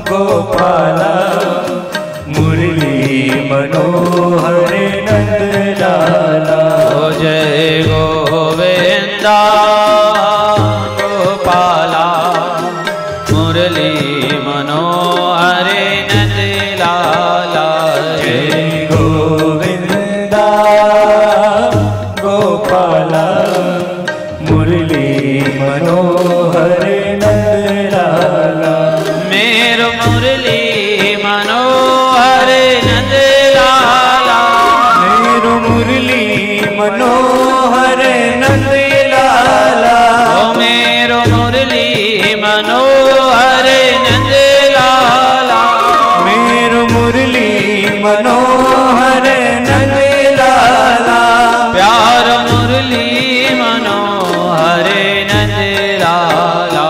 गोपाला मुरली मनोहर नंद लाला। जय गोविंदा गोपाला मुरली मनोहर नंद लाला। जय गोविंदा गोपाला मुरली मनोहर नंद लाला। मेरो मुरली मनोहर नंद लाला। मेरो मुरली मनोहर नंद लाला। ओ मेरो मुरली मनोहर नंद लाला। मेरो मुरली मनोहर नंद लाला। प्यार मुरली मनोहर नंद लाला।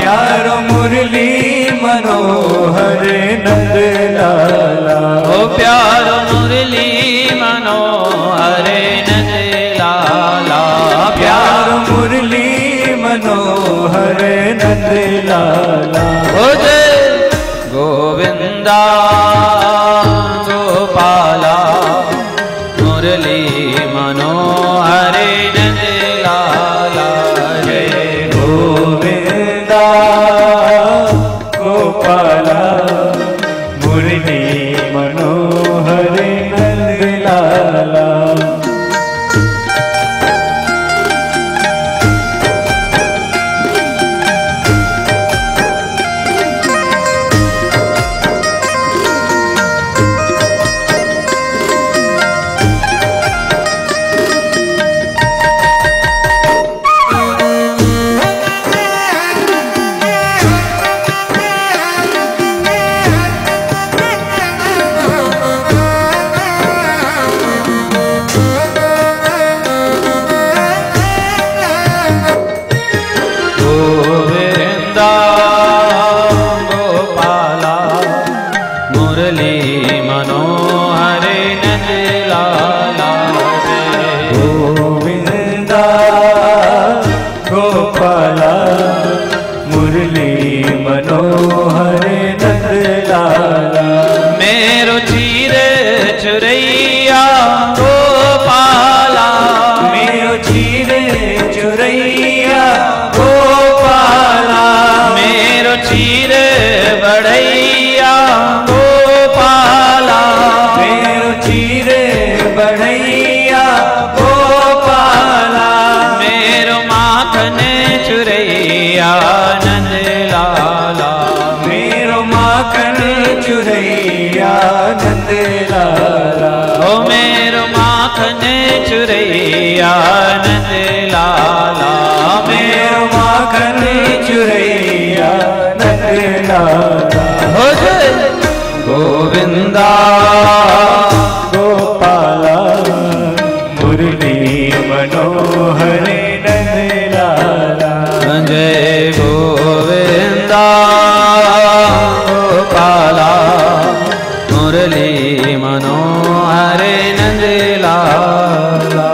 प्यार मुरली मनोहर नंद लाला। ओ प्यार मुरली मनोहर नंद लाला। प्यार मुरली मनोहर नंद लाला। ओ जय गोविंदा गोपाला मुरली मनोहर नंद लाला। जय गोविंदा गोपाला मुरली मनोहर नंद लाला। गोविंदा गोपाला मुरली मनोहर नंद लाला। गोविंदा गोपाला मुरली मनोहर नंद लाला। मेरो चीर चुरैया गोपाला। मेरो चीर चुरैया गोपाला। मेरो चीर बढ़ैया गोपाला। मेरो चीर बढ़ैया गोपाला। मेरो माखन चुरैया नंद लाला। मेरो माखन चुरैया नंद लाला। ओ मेरो माखन चुरैया नंद लाला। मेरो माखन चुरैया नंद लाला। हो जय गोविंदा गोपाला मुरली मनोहर नंद लाला। जय गोविंदा गोपाला मुरली मनोहर नंद लाला।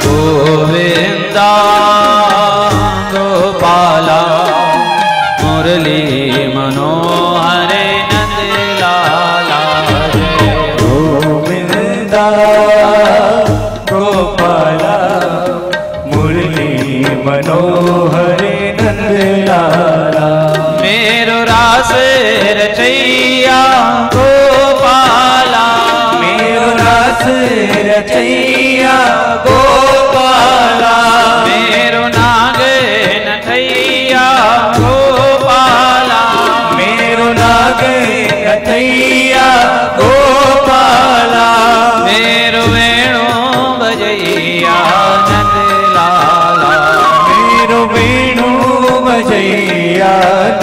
गोविंदा गोपाला मुरली मनोहर नंद लाला। गोविंदा गोपाला मुरली मनोहर नंद लाला। मेरो रास रचैया गोपाला। मेरो रास रचैया गोपाला। मेरो नाग नथैया गोपाला। मेरो नाग नथैया गोपाला। मेरो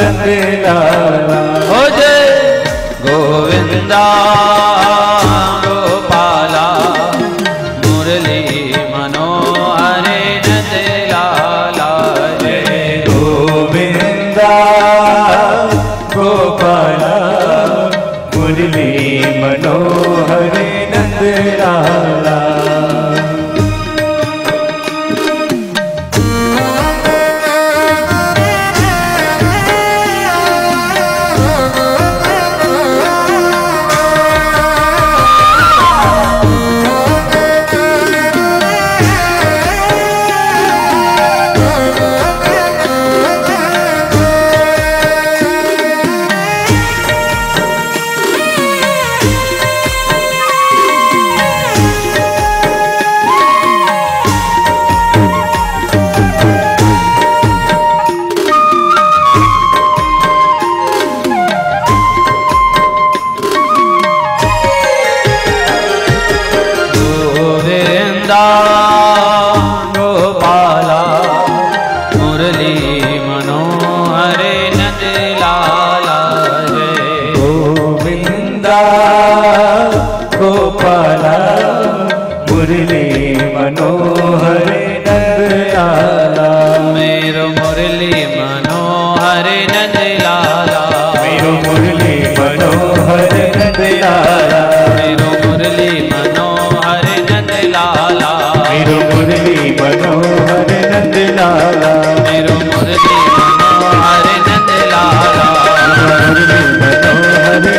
नंद लाला। हो जय गोविंदा गोपाला मुरली मनोहरे नंद लाला। जय गोविंदा गोपाला मुरली मनोहर नंद लाला। गोपाला मुरली मनोहरे नंद लाला। जय गोविंदा गोपाला मुरली मनोहर नंद लाला। मेरो मुरली मनोहरे नंद लाला। मेरो मुरली मनोहर नंद लाला। मेरो मुरली मनोहरे नंद लाला। मेरो मुरली मनोहर नंद लाला। मेरो मुरली मनोहरे नंद लाला। मुरली मनोहर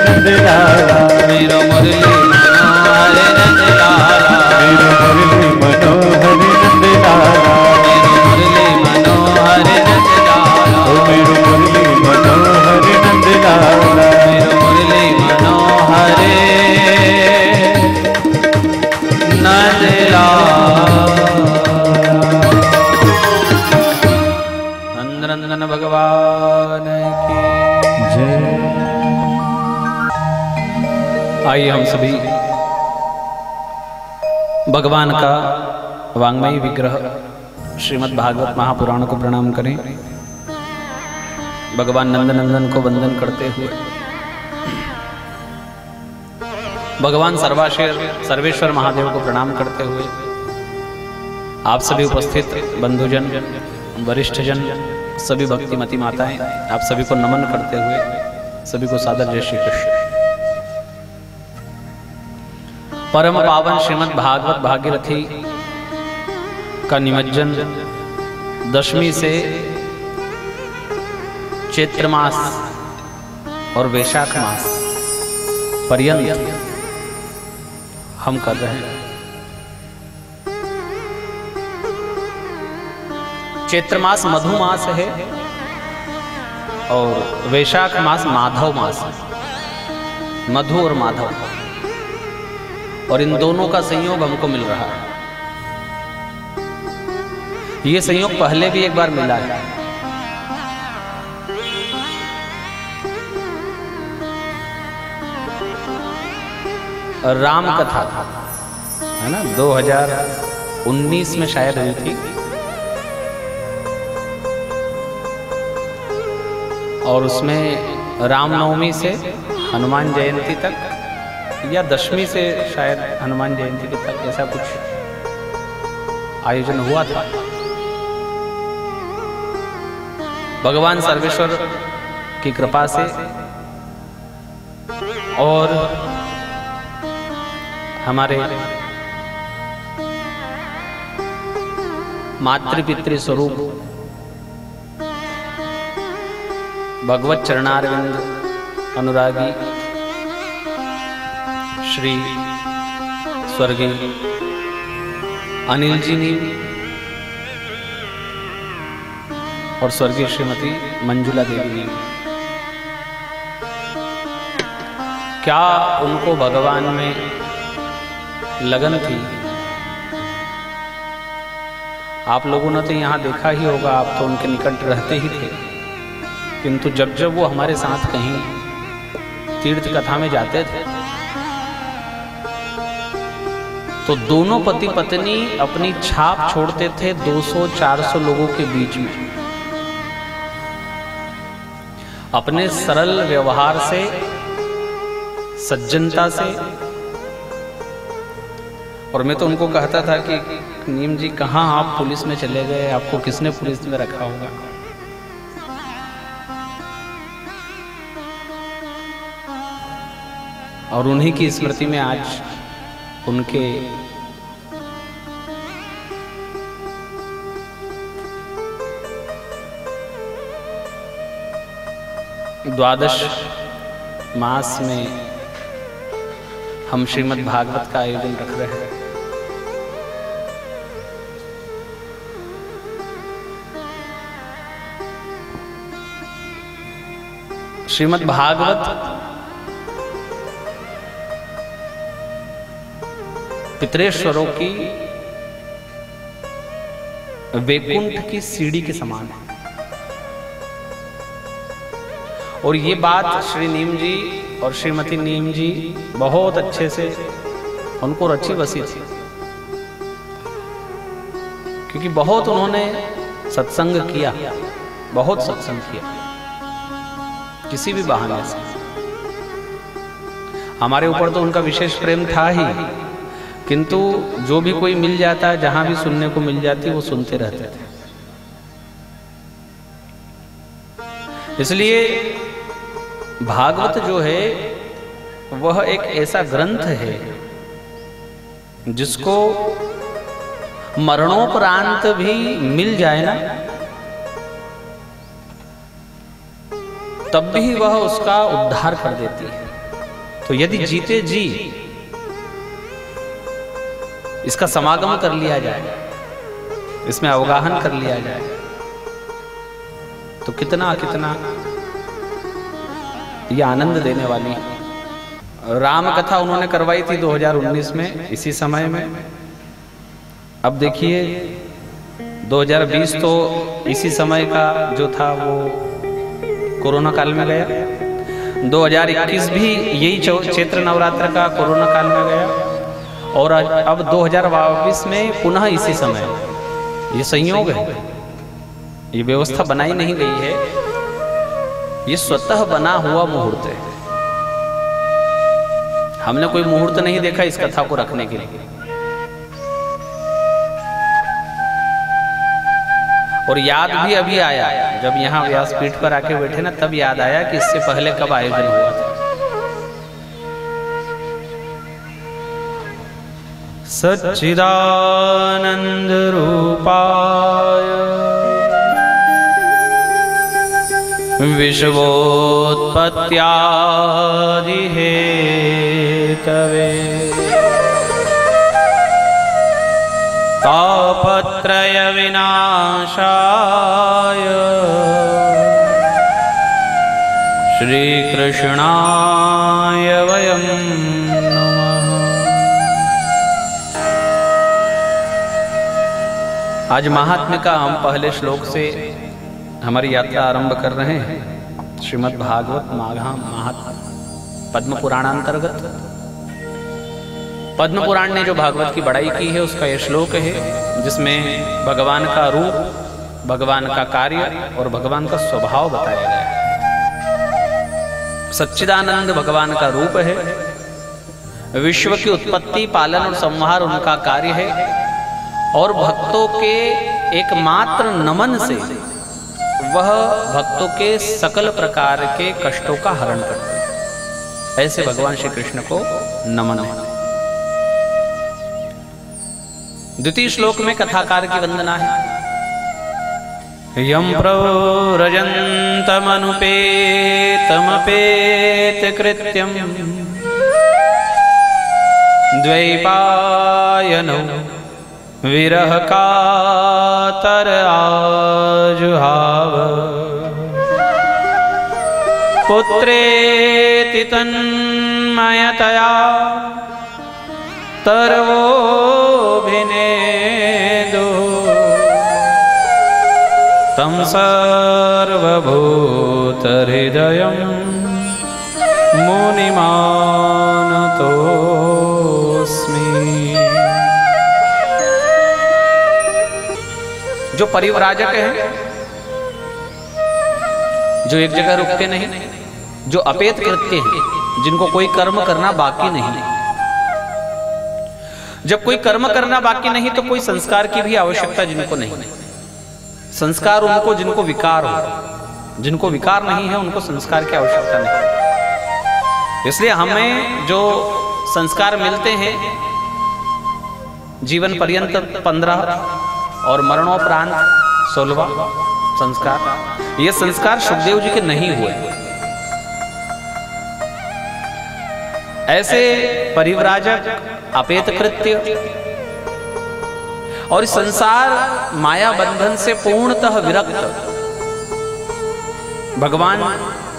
नंद लाला। मेरो मुरली मनोहरे नंद लाला। मेरो मुरली मनोहर नंद लाला। मेरो मुरली मनोहरे नंद लाला। ओ मेरो मुरली मनोहर नंद लाला। मेरो मुरली मनोहरे नंद लाला। नंदन भगवान की जय। आइए हम सभी भगवान का वांग्मयी विग्रह श्रीमद् भागवत महापुराण को प्रणाम करें। भगवान नंदनंदन को वंदन करते हुए भगवान सर्वेश्वर महादेव को प्रणाम करते हुए आप सभी उपस्थित बंधुजन, वरिष्ठ जन, सभी भक्तिमती माताएं, आप सभी को नमन करते हुए सभी को सादर जय श्री कृष्ण। परम पावन श्रीमद् भागवत भागीरथी का निमज्जन दशमी से चैत्र मास और वैशाख मास पर्यंत हम कर रहे हैं। चैत्र मास मधु मास है और वैशाख मास माधव मास है। मधु और माधव, और इन दोनों का संयोग हमको मिल रहा है। ये संयोग पहले भी एक बार मिला है। राम कथा है ना, 2019 में शायद हुई थी, और उसमें रामनवमी से हनुमान जयंती तक या दशमी से शायद हनुमान जयंती तक ऐसा कुछ आयोजन हुआ था। भगवान सर्वेश्वर की कृपा से और हमारे मातृपितृ स्वरूप भगवत चरणारविंद अनुरागी श्री स्वर्गीय अनिल जी ने और स्वर्गीय श्रीमती मंजुला देवी ने, क्या उनको भगवान में लगन थी। आप लोगों ने तो यहाँ देखा ही होगा, आप तो उनके निकट रहते ही थे, किंतु जब जब वो हमारे साथ कहीं तीर्थ कथा में जाते थे तो दोनों पति पत्नी अपनी छाप छोड़ते थे 200-400 लोगों के बीच में। अपने सरल व्यवहार से, सज्जनता से। और मैं तो उनको कहता था कि नीम जी कहाँ आप पुलिस में चले गए, आपको किसने पुलिस में रखा होगा। और उन्हीं की स्मृति में आज उनके द्वादश मास में हम श्रीमद् भागवत का आयोजन रख रहे हैं। श्रीमद् भागवत पितरेश्वरों की वैकुंठ की सीढ़ी के समान है। और ये बात श्री नीम जी और श्रीमती नीम जी बहुत अच्छे से उनको रची बसी थी, क्योंकि बहुत उन्होंने सत्संग किया, बहुत सत्संग किया किसी भी बहाने से। हमारे ऊपर तो उनका विशेष प्रेम था ही, किंतु जो भी कोई मिल जाता, जहां भी सुनने को मिल जाती, वो सुनते रहते थे। इसलिए भागवत जो है वह एक ऐसा ग्रंथ है जिसको मरणोपरांत भी मिल जाए ना, तब भी वह उसका उद्धार कर देती है। तो यदि जीते जी इसका समागम कर लिया जाए, इसमें अवगाहन कर लिया जाए, तो कितना कितना ये आनंद देने वाली है। राम कथा उन्होंने करवाई थी 2019 में, इसी समय में। अब देखिए 2020 तो इसी समय का जो था वो कोरोना काल में गया, 2021 भी यही चैत्र नवरात्र का कोरोना काल में गया, और अब 2022 में पुनः इसी समय। ये संयोग है, ये व्यवस्था बनाई नहीं गई है, ये स्वतः बना हुआ मुहूर्त है। हमने कोई मुहूर्त नहीं देखा इस कथा को रखने के लिए। और याद भी अभी आया, जब यहाँ व्यासपीठ पर आके बैठे ना, तब याद आया कि इससे पहले कब आयोजन हुआ था। सच्चिदानंद रूपाय विश्वोत्पत्त्यादि हेतवे तापत्रय विनाशाय श्रीकृष्णाय वयं नमः। आज महात्म्य का हम पहले श्लोक से हमारी यात्रा आरंभ कर रहे हैं। श्रीमद् भागवत महात्म्य पद्म पुराणांतर्गत पद्म पुराण ने जो भागवत की बड़ाई की है, उसका यह श्लोक है जिसमें भगवान का रूप, भगवान का कार्य और भगवान का स्वभाव बताया गया है। सच्चिदानंद भगवान का रूप है, विश्व की उत्पत्ति, पालन और संहार उनका कार्य है, और भक्तों के एकमात्र नमन से वह भक्तों के सकल प्रकार के कष्टों का हरण करते हैं। ऐसे भगवान श्री कृष्ण को नमन है। द्वितीय श्लोक में कथाकार की वंदना है। यम प्रव्रजन्तमनुपेतमपेत कृत्यम द्वैपायनो विरह कातर आजुहाव पुत्रेति तन्मयतया तरवोभिनेदो तं सर्वभूतहृदयं मुनिमानतोऽस्मि। जो परिव्राजक हैं, जो एक जगह रुकते नहीं, जो अपेत कृत्य हैं, जिनको कोई कर्म करना बाकी नहीं। जब कोई कर्म करना बाकी नहीं तो कोई संस्कार की भी आवश्यकता जिनको नहीं। संस्कार उनको जिनको विकार हो, जिनको विकार नहीं है उनको संस्कार की आवश्यकता नहीं। इसलिए हमें जो संस्कार मिलते हैं जीवन पर्यंत 15 और मरणोपरांत 16वां संस्कार, ये संस्कार सुखदेव जी के नहीं हुए। ऐसे परिव्राजक, अपेत कृत्य और इस संसार माया बंधन से पूर्णतः विरक्त भगवान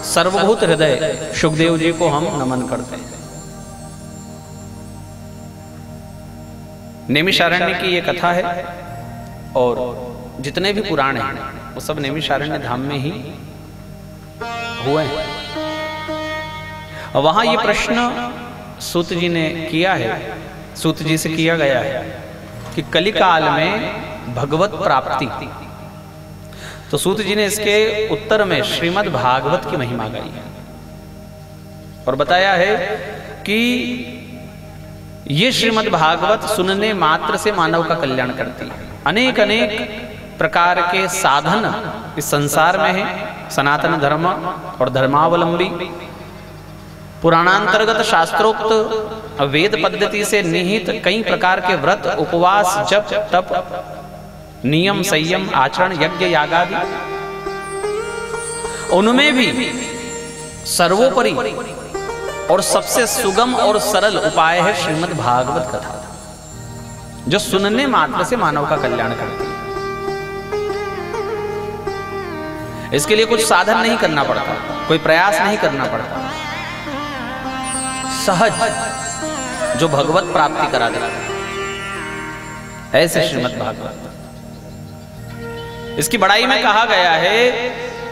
सर्वभूत हृदय सुखदेव जी को हम नमन करते हैं। नैमिषारण्य की ये कथा है और जितने भी पुराण हैं वो सब नैमिषारण्य धाम में ही हुए हैं। वहां ये प्रश्न सूत जी ने किया है, सूत जी से किया गया है कि कलिकाल में भगवत प्राप्ति। तो सूत जी ने इसके उत्तर में श्रीमद् भागवत की महिमा गाई है और बताया है कि ये श्रीमद् भागवत सुनने मात्र से मानव का कल्याण करती है। अनेक अनेक प्रकार के साधन इस संसार में है। सनातन धर्म और धर्मावलंबी पुराणांतर्गत शास्त्रोक्त वेद पद्धति से निहित कई प्रकार के व्रत, उपवास, जप, तप, नियम, संयम, आचरण, यज्ञ, यागादि, उनमें भी सर्वोपरि और सबसे सुगम और सरल उपाय है श्रीमद् भागवत कथा, जो सुनने मात्र से मानव का कल्याण करती है। इसके लिए कुछ साधन नहीं करना पड़ता, कोई प्रयास नहीं करना पड़ता, सहज जो भगवत प्राप्ति करा देता है, ऐसे श्रीमद् भागवत। इसकी बड़ाई में कहा गया है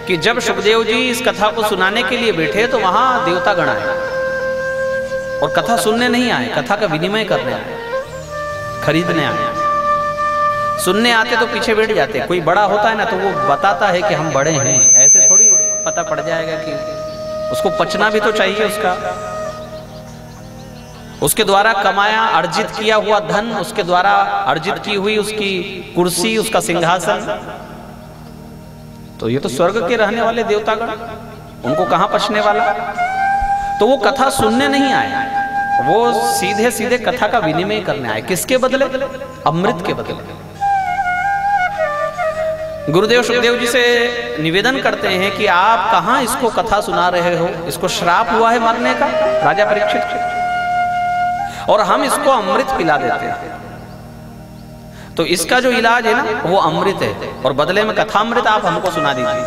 कि जब सुखदेव जी इस कथा को सुनाने के लिए बैठे तो वहां देवता गण आए और कथा सुनने नहीं आए, कथा का विनिमय करने आए, खरीदने आए। सुनने आते तो पीछे बैठ जाते। कोई बड़ा होता है ना तो वो बताता है कि हम बड़े हैं, ऐसे थोड़ी पता पड़ जाएगा कि उसको पचना भी तो चाहिए उसका, उसके द्वारा कमाया अर्जित किया हुआ धन, उसके द्वारा अर्जित की हुई उसकी कुर्सी, उसका सिंहासन। तो ये तो स्वर्ग के रहने वाले देवतागण, उनको कहां पचने वाला। तो वो कथा सुनने नहीं आए, वो सीधे सीधे कथा का विनिमय करने आए। किसके बदले? अमृत के बदले। गुरुदेव सुखदेव जी से निवेदन करते हैं कि आप कहां इसको कथा सुना रहे हो, इसको श्राप हुआ है मरने का राजा परीक्षित, और हम इसको अमृत पिला देते हैं। तो इसका जो इलाज है ना वो अमृत है, और बदले में कथामृत आप हमको सुना दीजिए।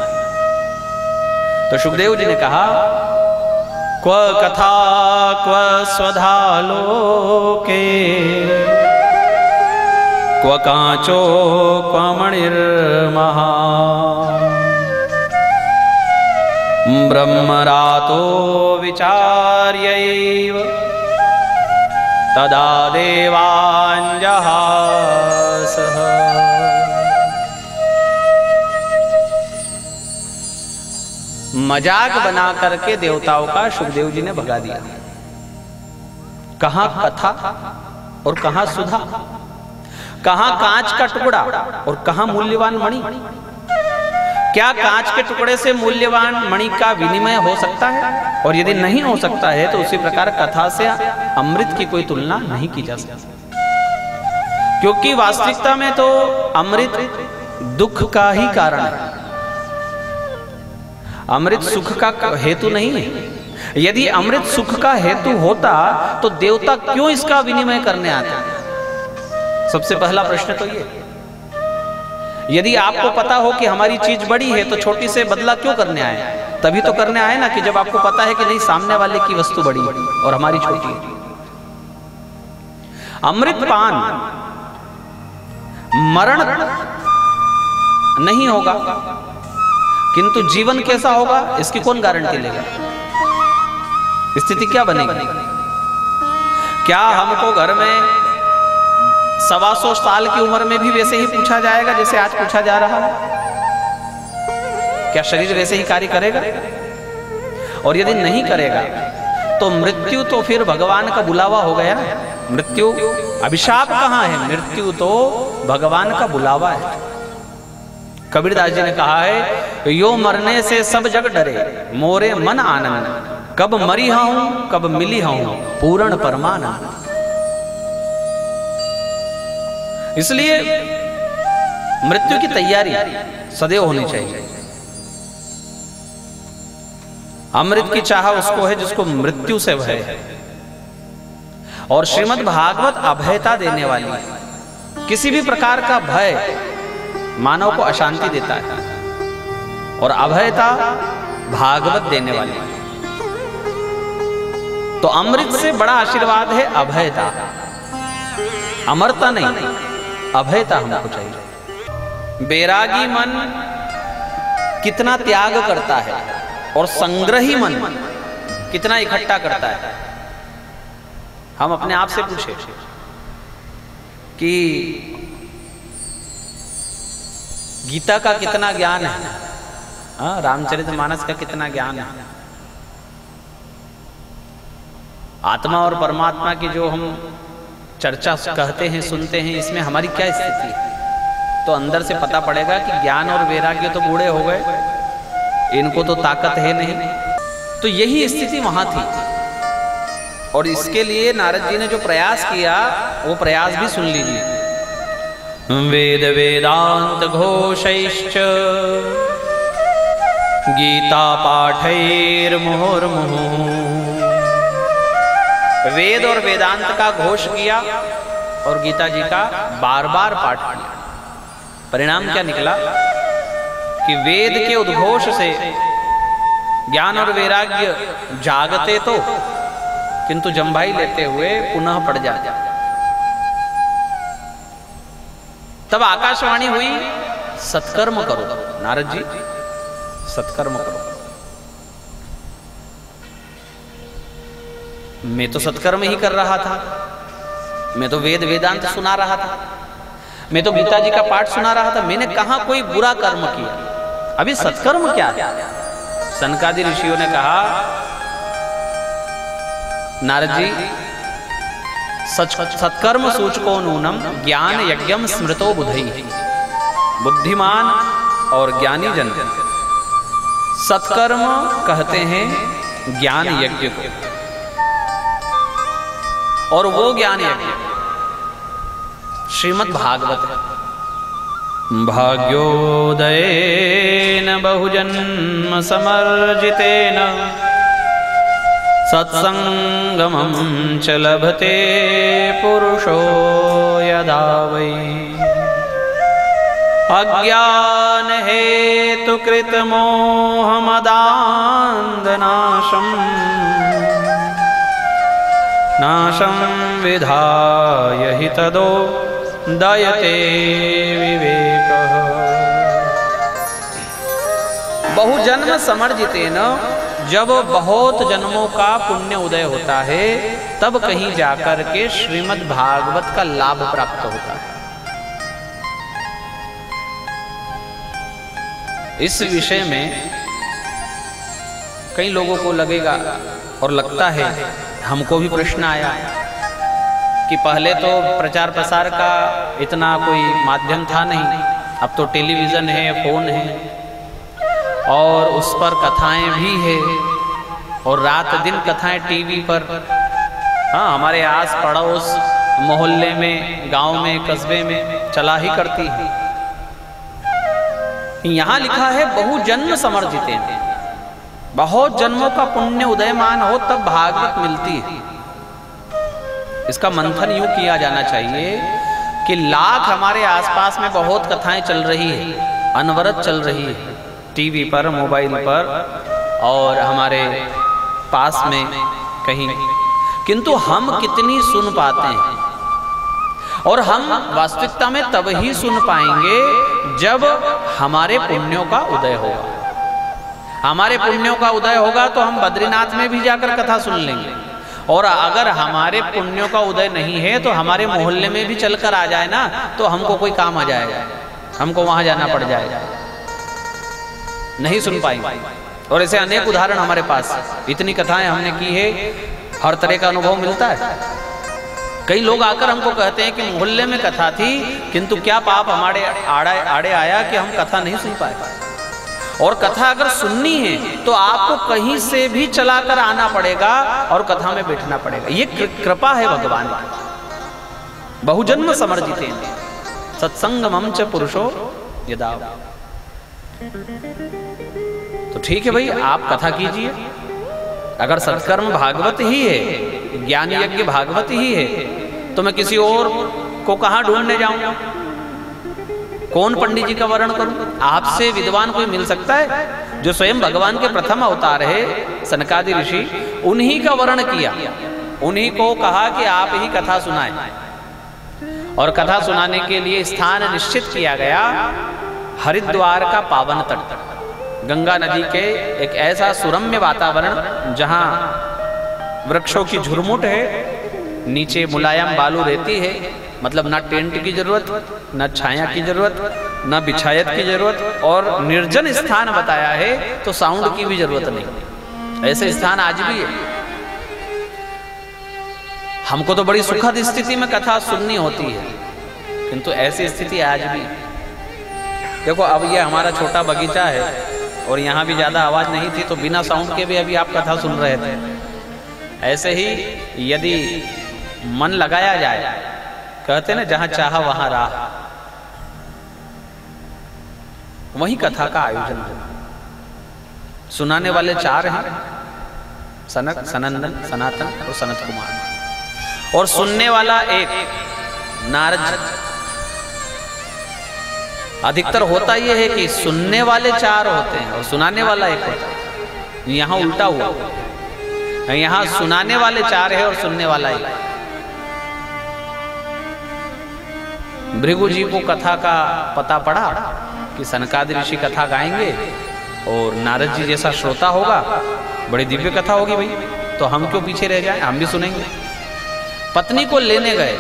तो सुखदेव जी ने कहा, क्व कथा क्व स्वधा लोके, क्व कांचो क्व मणिर्महा, ब्रह्मरातो विचार्यैव तदा देवांजहासः। मजाक बना करके देवताओं का सुखदेव जी ने भगा दिया। कहां कथा और कहां सुधा, कहां कांच का टुकड़ा और कहां मूल्यवान मणि। क्या कांच के टुकड़े से मूल्यवान मणि का विनिमय हो सकता है? और यदि नहीं हो सकता है तो उसी प्रकार कथा से अमृत की कोई तुलना नहीं की जा सकती, क्योंकि वास्तविकता में तो अमृत दुख का ही कारण है, अमृत सुख का हेतु नहीं है। यदि अमृत सुख का हेतु होता तो देवता क्यों इसका विनिमय करने आते? सबसे पहला प्रश्न तो ये। यदि आपको पता हो कि हमारी चीज बड़ी है तो छोटी से बदला क्यों करने आए? तभी तो करने आए ना कि जब आपको पता है कि नहीं, सामने वाले की वस्तु बड़ी है और हमारी छोटी है। अमृत पान मरण नहीं होगा, किंतु जीवन कैसा होगा इसकी कौन गारंटी लेगा? स्थिति क्या बनेगी? क्या हमको घर में 125 साल की उम्र में भी वैसे ही पूछा जाएगा जैसे आज पूछा जा रहा है? क्या शरीर वैसे ही कार्य करेगा? और यदि नहीं करेगा तो मृत्यु तो फिर भगवान का बुलावा हो गया। मृत्यु अभिशाप कहाँ है? मृत्यु तो भगवान का बुलावा है। कबीरदास जी ने कहा है, यो मरने से सब जग डरे, मोरे मन आनंद, कब मरी हूं कब मिली हूं पूर्ण परमानंद। इसलिए मृत्यु की तैयारी सदैव होनी चाहिए। अमृत की चाह उसको है जिसको मृत्यु से भय है। और श्रीमद् भागवत अभयता देने वाली, किसी भी प्रकार का भय मानव को अशांति देता है, और अभयता भागवत देने वाली। तो अमृत से बड़ा आशीर्वाद है अभयता। अमरता नहीं, अभयता हमको चाहिए। बैरागी मन कितना त्याग करता है और संग्रही मन कितना इकट्ठा करता है। हम अपने आप से पूछे कि गीता का कितना ज्ञान है, रामचरितमानस का कितना ज्ञान है, आत्मा और परमात्मा की जो हम चर्चा कहते हैं सुनते हैं, इसमें हमारी क्या स्थिति है? तो अंदर से पता पड़ेगा कि ज्ञान और वैराग्य तो बूढ़े हो गए, इनको तो ताकत है नहीं। तो यही स्थिति वहां थी, और इसके लिए नारद जी ने जो प्रयास किया वो प्रयास भी सुन लीजिए। वेद वेदांत घोषैश्च गीता पाठैर मुहुर्मुहुः। वेद और वेदांत का घोष किया और गीता जी का बार बार पाठ किया। परिणाम क्या निकला कि वेद के उद्घोष से ज्ञान और वैराग्य जागते तो, किंतु जम्भाई लेते हुए पुनः पड़ जाते। तब आकाशवाणी हुई, सत्कर्म करो नारद जी, सत्कर्म करो। मैं तो सत्कर्म ही कर रहा था, मैं तो वेद वेदांत सुना रहा था, मैं तो गीता जी का पाठ सुना रहा था, मैंने कहां कोई बुरा कर्म किया? अभी सत्कर्म क्या है? सनकादि ऋषियों ने कहा, नारद जी, सत्कर्म सूचको नूनम ज्ञान यज्ञम स्मृतो बुधई। बुद्धिमान और ज्ञानी जन सत्कर्म कहते हैं ज्ञान यज्ञ को, और वो ज्ञान यज्ञ श्रीमद् भागवत है। भाग्योदयेन बहुजन्म समर्जितेन सत्संगमं च लभते पुरुषो यदा वै। अज्ञान हेतु कृत मोहमदान्धनाशम् नाशं विधाय हि तदो दयते विवेकः। बहुजन्म समर्जितेन, जब बहुत जन्मों का पुण्य उदय होता है तब कहीं जाकर के श्रीमद् भागवत का लाभ प्राप्त होता है। इस विषय में कई लोगों को लगेगा और लगता है, हमको भी प्रश्न आया कि पहले तो प्रचार प्रसार का इतना कोई माध्यम था नहीं, अब तो टेलीविज़न है, फ़ोन है, और उस पर कथाएं भी है, और रात दिन कथाएं टीवी पर। हाँ, हमारे आस पड़ोस मोहल्ले में, गांव में, कस्बे में चला ही करती है। यहाँ लिखा है बहुजन्म समर्जितेन, बहुत जन्मों का पुण्य उदयमान हो तब भागवत मिलती है। इसका मंथन यूं किया जाना चाहिए कि लाख हमारे आसपास में बहुत कथाएं चल रही है, अनवरत चल रही है, टीवी पर, मोबाइल पर और हमारे पास में कहीं, किंतु हम कितनी सुन पाते हैं? और हम वास्तविकता में तब ही सुन पाएंगे जब हमारे पुण्यों का उदय होगा। हमारे पुण्यों का उदय होगा तो हम बद्रीनाथ में भी जाकर कथा सुन लेंगे, और अगर हमारे पुण्यों का उदय नहीं है तो हमारे मोहल्ले में भी चलकर आ जाए ना, तो हमको कोई काम आ जाएगा, हमको वहां जाना पड़ जाएगा। नहीं सुन पाएंगे। और ऐसे अनेक उदाहरण हमारे पास, इतनी कथाएं हमने की है, हर तरह का अनुभव मिलता है। कई लोग आकर हमको कहते हैं कि मोहल्ले में कथा थी, किंतु क्या पाप हमारे आड़े आया कि हम कथा नहीं सुन पाए। और कथा अगर सुननी है तो आपको कहीं से भी चलाकर आना पड़ेगा और कथा में बैठना पड़ेगा। ये कृपा है भगवान की। बहुजन्म समर्जिते सत्संगमं च पुरुषो यदा। तो ठीक है भाई, आप कथा कीजिए। अगर सत्कर्म भागवत ही है, ज्ञान यज्ञ भागवत ही है, तो मैं किसी और को कहाँ ढूंढने जाऊं? कौन पंडित जी का वर्ण करूं? आपसे विद्वान कोई मिल सकता है? जो स्वयं भगवान के प्रथम अवतार है सनकादि ऋषि, उन्हीं का वर्ण किया, उन्हीं को कहा कि आप ही कथा सुनाएं। और कथा सुनाने के लिए स्थान निश्चित किया गया, हरिद्वार का पावन तट, गंगा नदी के एक ऐसा सुरम्य वातावरण जहां वृक्षों की झुरमुट है, नीचे मुलायम बालू रहती है, मतलब ना टेंट की जरूरत, ना छाया की जरूरत, ना बिछायत की जरूरत, और निर्जन स्थान बताया है तो साउंड की भी जरूरत नहीं। ऐसे स्थान आज भी है। हमको तो बड़ी सुखद स्थिति में कथा सुननी होती है, किंतु ऐसी स्थिति आज भी। देखो, अब ये हमारा छोटा बगीचा है और यहाँ भी ज़्यादा आवाज़ नहीं थी, तो बिना साउंड के भी अभी आप कथा सुन रहे थे। ऐसे ही यदि मन लगाया जाए, कहते ना जहाँ चाहा वहाँ राह, वही कथा का आयोजन हो। सुनाने वाले 4 हैं, सनक, सनंदन, सनातन और सनत कुमार, और सुनने वाला एक नारद। अधिकतर होता यह है कि सुनने वाले 4 होते हैं और सुनाने वाला एक होता है। यहाँ उल्टा हुआ, यहाँ सुनाने वाले 4 है और सुनने वाला एक। भृगु जी को कथा का पता पड़ा कि सनकादि ऋषि कथा गाएंगे और नारद जी जैसा श्रोता होगा, बड़ी दिव्य कथा होगी भाई, तो हम क्यों पीछे रह जाएं, हम भी सुनेंगे। पत्नी को लेने गए।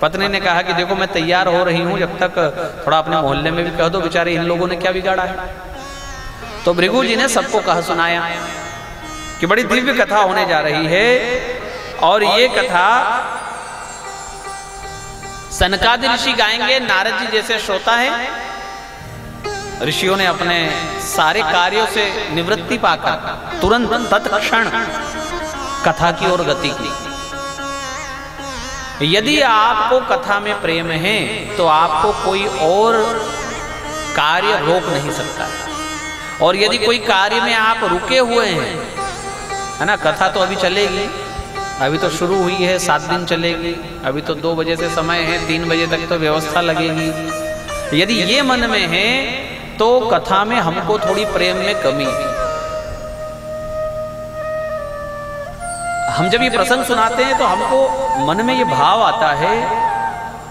पत्नी ने कहा कि देखो मैं तैयार हो रही हूं, जब तक थोड़ा अपने मोहल्ले में भी कह दो, बेचारे इन लोगों ने क्या बिगाड़ा है। तो भृगु जी ने सबको कहा सुनाया कि बड़ी दिव्य कथा होने जा रही है, और ये कथा सनकादि ऋषि गाएंगे, नारद जी जैसे श्रोता हैं। ऋषियों ने अपने सारे कार्यों से निवृत्ति पाकर तुरंत तत्क्षण कथा की ओर गति की। यदि आपको कथा में प्रेम है तो आपको कोई और कार्य रोक नहीं सकता है। और यदि कोई कार्य में आप रुके हुए हैं, है ना, कथा तो अभी चलेगी, अभी तो शुरू हुई है, 7 दिन चलेगी, अभी तो 2 बजे से समय है, 3 बजे तक तो व्यवस्था लगेगी। यदि ये मन में है तो कथा में हमको थोड़ी प्रेम में कमी है। हम जब ये प्रसंग सुनाते हैं तो हमको मन में ये भाव आता है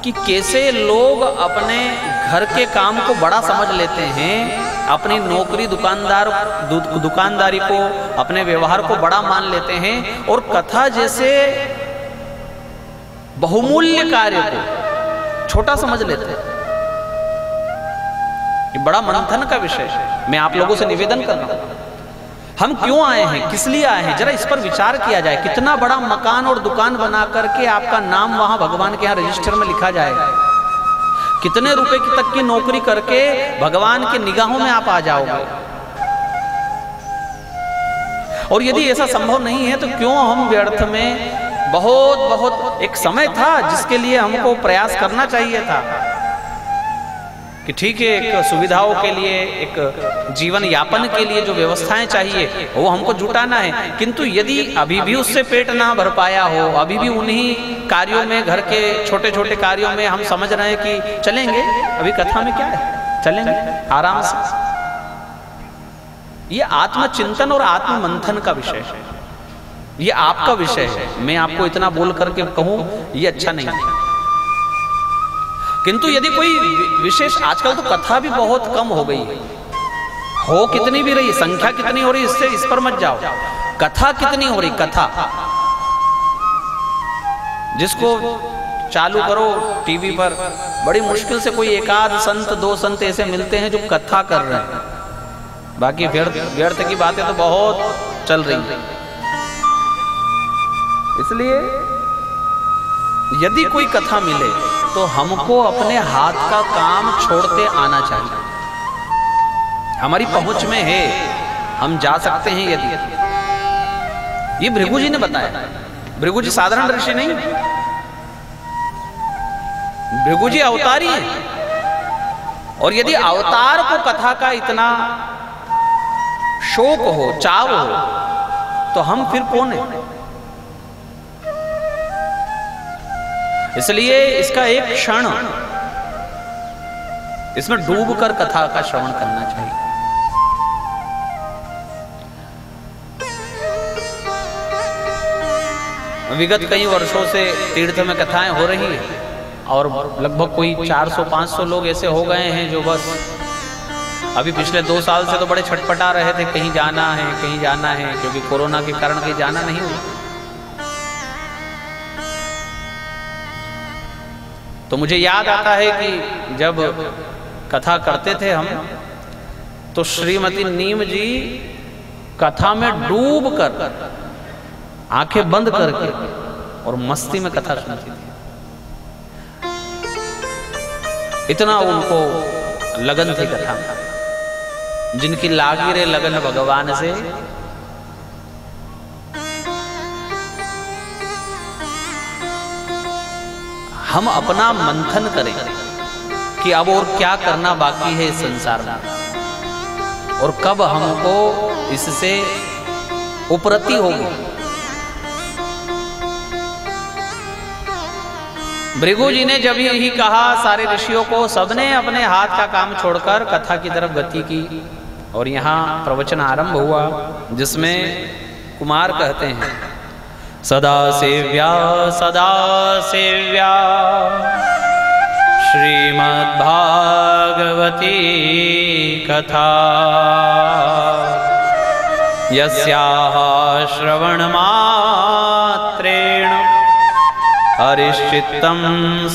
कि कैसे लोग अपने घर के काम को बड़ा समझ लेते हैं, अपनी नौकरी दुकानदारी को, अपने व्यवहार को बड़ा मान लेते हैं, और कथा जैसे बहुमूल्य कार्य को छोटा समझ लेते हैं। ये बड़ा मंथन का विषय है। मैं आप लोगों से निवेदन कर रहा हूं, हम क्यों आए हैं, किस लिए आए हैं, जरा इस पर विचार किया जाए। कितना बड़ा मकान और दुकान बना करके आपका नाम वहां भगवान के यहाँ रजिस्टर में लिखा जाएगा। कितने रुपए तक की नौकरी करके भगवान के निगाहों में आप आ जाओगे। और यदि ऐसा संभव नहीं है तो क्यों हम व्यर्थ में, बहुत एक समय था जिसके लिए हमको प्रयास करना चाहिए था कि ठीक है, एक सुविधाओं के लिए, एक जीवन यापन के लिए जो व्यवस्थाएं चाहिए वो हमको जुटाना है। किंतु यदि अभी भी उससे पेट ना भर पाया हो, अभी भी उन्हीं कार्यों में, घर के छोटे छोटे कार्यों में हम समझ रहे हैं कि चलेंगे, अभी कथा में क्या है, चलेंगे आराम से। ये आत्मचिंतन और आत्ममंथन का विषय है, ये आपका विषय है। मैं आपको इतना बोल करके कहूं ये अच्छा नहीं है। किंतु यदि कोई विशेष, आजकल तो कथा भी बहुत कम हो गई है, हो कितनी भी रही, संख्या कितनी हो रही, इससे इस पर मत जाओ, कथा कितनी हो रही, कथा जिसको चालू करो टीवी पर, बड़ी मुश्किल से कोई 1 आध संत 2 संत ऐसे मिलते हैं जो कथा कर रहे हैं। बाकी व्यर्थ की बातें तो बहुत चल रही हैं। इसलिए यदि कोई कथा मिले तो हमको अपने हाथ का काम छोड़ते आना चाहिए। हमारी पहुंच में है, हम जा सकते हैं यदि। ये भृगु जी ने बताया। भृगु जी साधारण ऋषि नहीं, भृगु जी अवतारी है। और यदि अवतार को कथा का इतना शौक हो, चाव हो, तो हम फिर कौन है? इसलिए इसका एक क्षण इसमें डूबकर कथा का श्रवण करना चाहिए। विगत कई वर्षों से तीर्थ में कथाएं हो रही है और लगभग कोई 400-500 लोग ऐसे हो गए हैं जो बस अभी पिछले 2 साल से तो बड़े छटपटा रहे थे, कहीं जाना है, कहीं जाना है, क्योंकि कोरोना के कारण कहीं जाना नहीं हुआ। तो मुझे याद आता है कि जब कथा करते थे हम, तो श्रीमती नीम जी कथा में डूब कर, आंखें बंद करके और मस्ती में कथा सुनती थी। इतना उनको लगन थी कथा में। जिनकी लागी रे लगन भगवान से, हम अपना मंथन करें कि अब और क्या करना बाकी है इस संसार में और कब हमको इससे उपरति होगी। भृगु जी ने जब यही कहा सारे ऋषियों को, सबने अपने हाथ का काम छोड़कर कथा की तरफ गति की और यहाँ प्रवचन आरंभ हुआ, जिसमें कुमार कहते हैं, सदा सेव्या श्रीमद्भागवती कथा, यस्याः श्रवण मात्रेण हरिश्चित्तं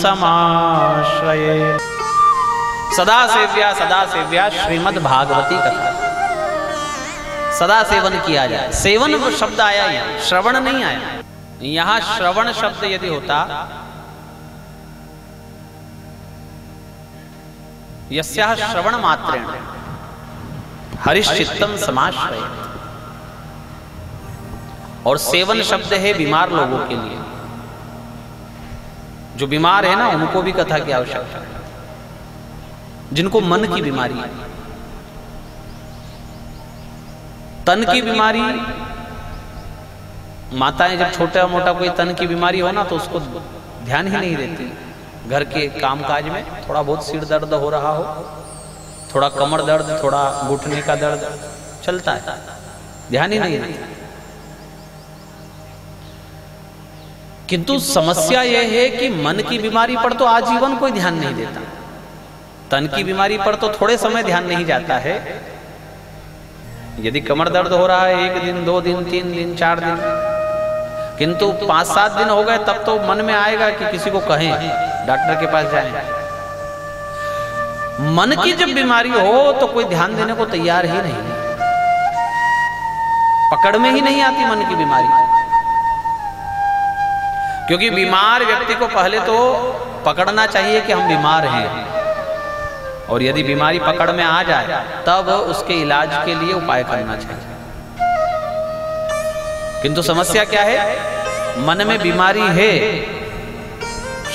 समाश्रये। सदा सेव्या श्रीमद्भागवती कथा, सदा सेवन किया जाए। सेवन शब्द आया यहाँ, श्रवण नहीं आया। यहाँ श्रवण शब्द यदि होता, यस्याः श्रवण मात्रेण हरिश्चित्तं समाश्रये, और सेवन शब्द है बीमार लोगों के लिए। जो बीमार है ना, उनको भी कथा की आवश्यकता है। जिनको मन की बीमारी है, तन की बीमारी, माताएं जब छोटा मोटा कोई तन की बीमारी हो ना, तो उसको ध्यान ही नहीं देती। घर के कामकाज में थोड़ा बहुत सिर दर्द हो रहा हो, थोड़ा कमर दर्द, थोड़ा घुटने का दर्द चलता है, ध्यान ही नहीं देती। किंतु समस्या यह है कि मन की बीमारी पर तो आजीवन कोई ध्यान नहीं देता। तन की बीमारी पर तो थोड़े समय ध्यान नहीं जाता है। यदि कमर दर्द हो रहा है 1 दिन, 2 दिन, 3 दिन, 4 दिन, किंतु 5-7 दिन हो गए, तब तो मन में आएगा कि किसी को कहें, डॉक्टर के पास जाएं। मन की जब बीमारी हो तो कोई ध्यान देने को तैयार ही नहीं, पकड़ में ही नहीं आती मन की बीमारी। क्योंकि बीमार व्यक्ति को पहले तो पकड़ना चाहिए कि हम बीमार हैं, और यदि बीमारी पकड़ में आ जाए तब उसके इलाज के लिए उपाय करना चाहिए। किंतु समस्या क्या है? मन में बीमारी है,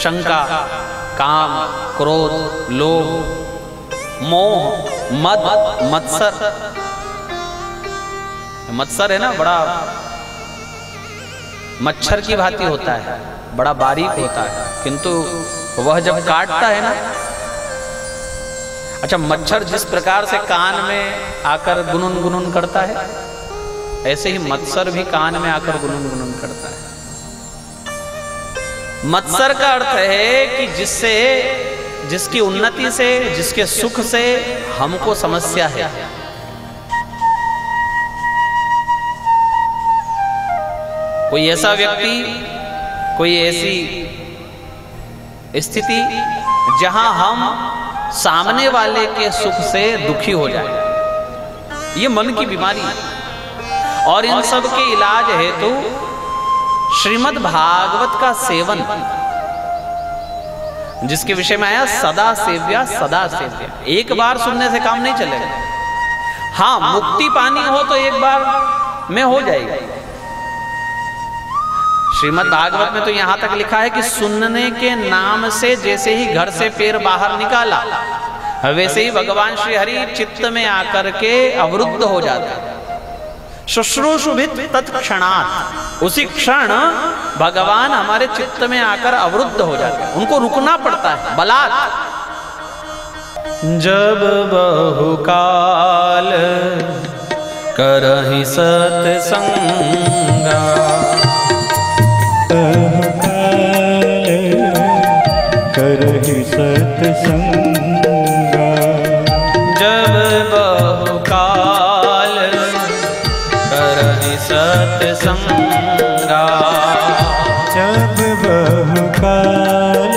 शंका, काम, क्रोध, लोभ, मोह, मद, मत्सर। मत्सर है ना, बड़ा मच्छर की भांति होता है, बड़ा बारीक होता है, किंतु वह जब काटता है ना, अच्छा, मच्छर जिस प्रकार से कान में आकर गुनगुन गुनगुन करता है, ऐसे ही मत्सर भी कान में आकर गुनगुन गुनगुन करता है। मत्सर का अर्थ है कि जिसकी उन्नति से, जिसके सुख से हमको समस्या है। कोई ऐसा व्यक्ति, कोई ऐसी स्थिति जहां हम सामने वाले के सुख से दुखी हो जाए, ये मन की बीमारी है। और इन सब के इलाज हेतु श्रीमद् भागवत का सेवन, जिसके विषय में आया सदा सेव्या सदा सेव्या। एक बार सुनने से काम नहीं चलेगा। हाँ, मुक्ति पानी हो तो एक बार में हो जाएगा। श्रीमद् भागवत में तो यहां तक लिखा है कि सुनने के नाम से जैसे ही घर से पैर बाहर निकाला, वैसे ही भगवान श्री हरि चित्त में आकर के अवरुद्ध हो जाता है। शुश्रूषुभित तत्क्षणात्, उसी क्षण भगवान हमारे चित्त में आकर अवरुद्ध हो जाते हैं, उनको रुकना पड़ता है बलात्। जब बहुकाल करहि सत्संगा, करहि सत्संगा, जब बहुकाल करहि सत्संगा, जब बहुकाल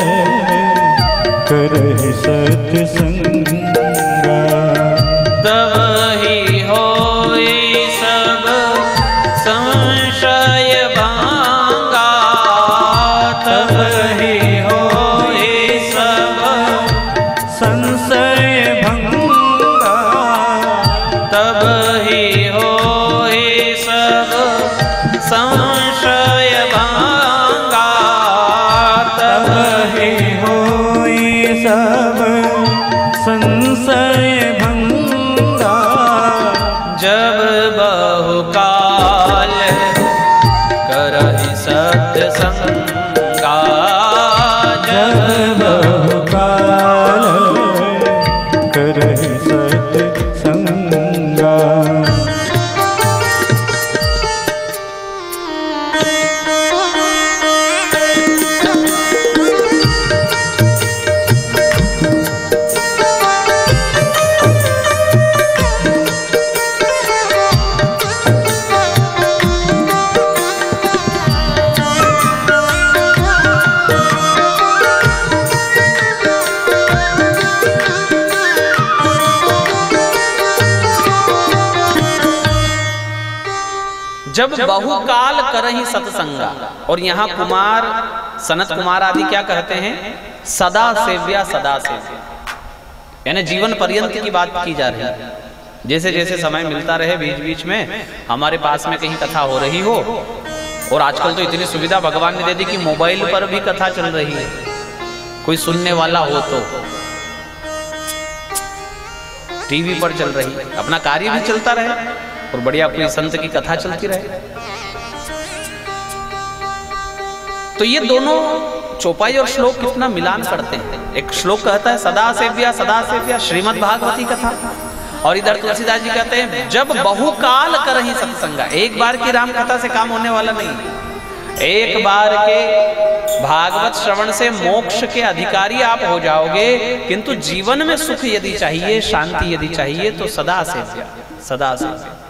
करहि सत्संगा, तब ही होई सब संशय भांगा, तब ही होई सब संशय भंगा, तब ही होई सब संशय भांगा, तब ही होई सब संशय भंगा, जब बहुकाल करहि सत्संगा, जब बहुकाल करहि सत्संगा। जब बहुकाल करहि सत्संगा, और यहाँ कुमार सनत कुमार आदि क्या कहते हैं? सदा सेव्या सदा सेव्या, यानी जीवन पर्यंत की बात की जा रही है। जैसे जैसे समय मिलता रहे बीच बीच में हमारे पास में कहीं कथा हो रही हो, और आजकल तो इतनी सुविधा भगवान ने दे दी कि मोबाइल पर भी कथा चल रही है, कोई सुनने वाला हो तो टीवी पर चल रही है, अपना कार्य भी चलता रहे और बढ़िया कोई संत की कथा चलती रहे। तो ये दोनों चौपाई और श्लोक कितना मिलान करते हैं। एक श्लोक कहता है सदा सेव्या श्रीमद् भागवती कथा, और इधर तुलसीदास जी कहते हैं जब बहुकाल करहि सत्संगा। एक बार की राम कथा से काम होने वाला नहीं, एक बार के भागवत श्रवण से मोक्ष के अधिकारी आप हो जाओगे, किंतु जीवन में सुख यदि चाहिए, शांति यदि चाहिए, तो सदा सेव्या सदा सेव्या।